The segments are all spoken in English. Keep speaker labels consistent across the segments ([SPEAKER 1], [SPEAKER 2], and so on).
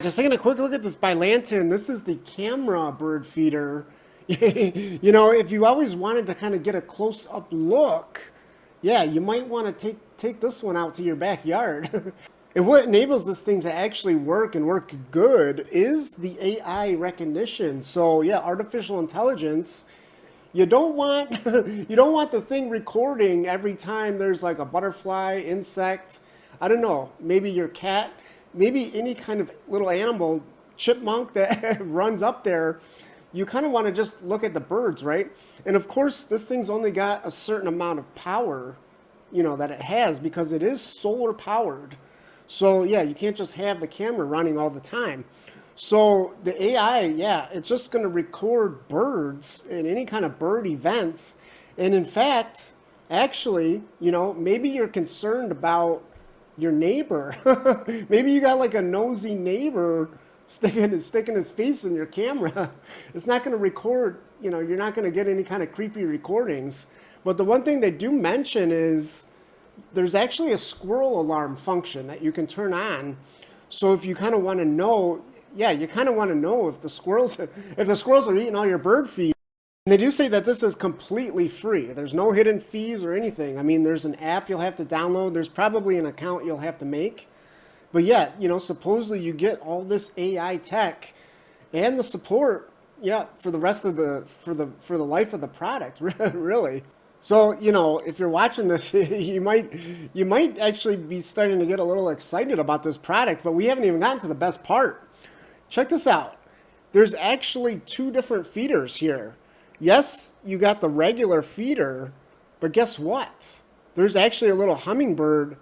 [SPEAKER 1] Just taking a quick look at this Bilantan. This is the camera bird feeder. You know, if you always wanted to kind of get a close-up look, yeah, you might want to take this one out to your backyard. And what enables this thing to actually work and work good is the AI recognition. So yeah, artificial intelligence. You don't want you don't want the thing recording every time there's like a butterfly, insect, I don't know, maybe your cat, maybe any kind of little animal, chipmunk that runs up there. You kind of want to just look at the birds, right? And of course, this thing's only got a certain amount of power, you know, that it has because it is solar powered. So yeah, you can't just have the camera running all the time. So the AI, yeah, it's just going to record birds and any kind of bird events. And in fact, actually, you know, maybe you're concerned about your neighbor. Maybe you got like a nosy neighbor sticking his face in your camera. It's not going to record, you know, you're not going to get any kind of creepy recordings. But the one thing they do mention is there's actually a squirrel alarm function that you can turn on. So if you kind of want to know, yeah, you kind of want to know if the squirrels are eating all your bird feed. And they do say that this is completely free. There's no hidden fees or anything. I mean, there's an app you'll have to download. There's probably an account you'll have to make. But yeah, you know, supposedly you get all this AI tech and the support, yeah, for the rest of for the life of the product, really. So, you know, if you're watching this, you might actually be starting to get a little excited about this product, but we haven't even gotten to the best part. Check this out. There's actually two different feeders here. Yes, you got the regular feeder, but guess what? There's actually a little hummingbird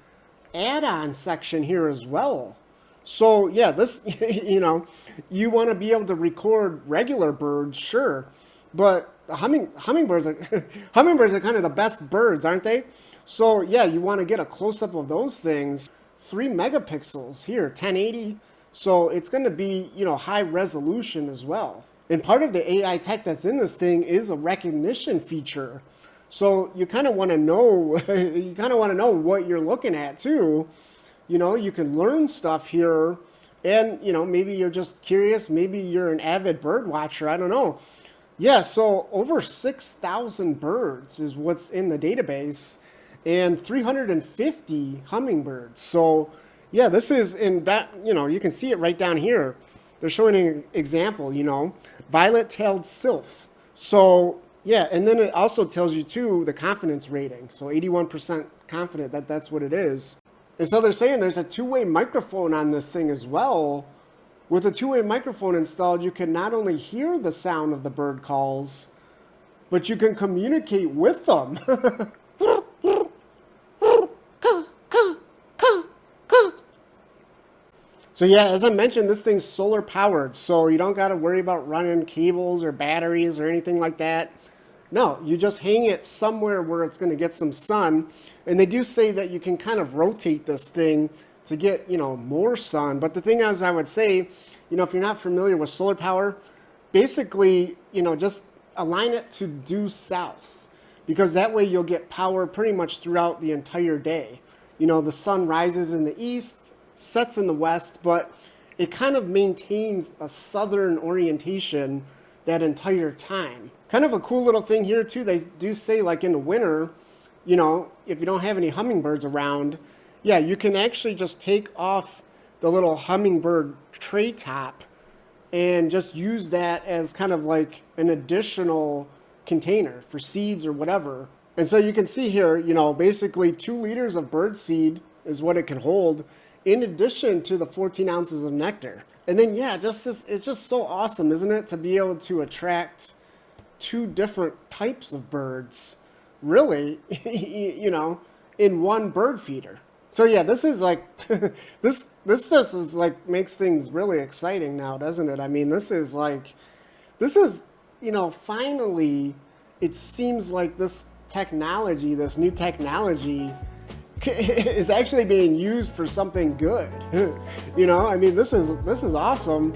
[SPEAKER 1] add-on section here as well. So yeah, this, you know, you want to be able to record regular birds, sure, but the hummingbirds are hummingbirds are kind of the best birds, aren't they? So yeah, you want to get a close-up of those things. 3 megapixels here, 1080. So it's going to be, you know, high resolution as well. And part of the AI tech that's in this thing is a recognition feature. So you kind of want to know, you kind of want to know what you're looking at too. You know, you can learn stuff here, and you know, maybe you're just curious, maybe you're an avid bird watcher, I don't know. Yeah, so over 6,000 birds is what's in the database, and 350 hummingbirds. So yeah, this is in that, you know, you can see it right down here. They're showing an example, you know, violet-tailed sylph. So yeah, and then it also tells you too the confidence rating. So 81% confident that that's what it is. And so they're saying there's a two-way microphone on this thing as well. With a two-way microphone installed, you can not only hear the sound of the bird calls, but you can communicate with them. So yeah, as I mentioned, this thing's solar powered, so you don't got to worry about running cables or batteries or anything like that. No, you just hang it somewhere where it's going to get some sun. And they do say that you can kind of rotate this thing to get, you know, more sun. But the thing is, I would say, you know, if you're not familiar with solar power, basically, you know, just align it to due south, because that way you'll get power pretty much throughout the entire day. You know, the sun rises in the east, sets in the west, but it kind of maintains a southern orientation that entire time. Kind of a cool little thing here too, they do say like in the winter, you know, if you don't have any hummingbirds around, yeah, you can actually just take off the little hummingbird tray top and just use that as kind of like an additional container for seeds or whatever. And so you can see here, you know, basically 2 liters of bird seed is what it can hold, in addition to the 14 ounces of nectar. And then, yeah, just this, it's just so awesome, isn't it, to be able to attract 2 different types of birds, really, you know, in one bird feeder. So yeah, this is like, this just is like, makes things really exciting now, doesn't it? I mean, this is, you know, finally, it seems like this technology, this new technology, is actually being used for something good. You know, I mean, this is awesome,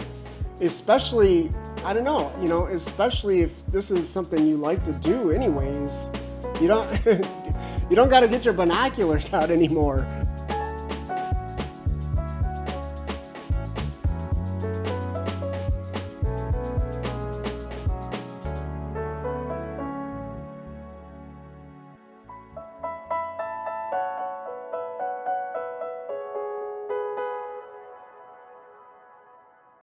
[SPEAKER 1] especially, I don't know, you know, especially if this is something you like to do anyways. You don't you don't got to get your binoculars out anymore.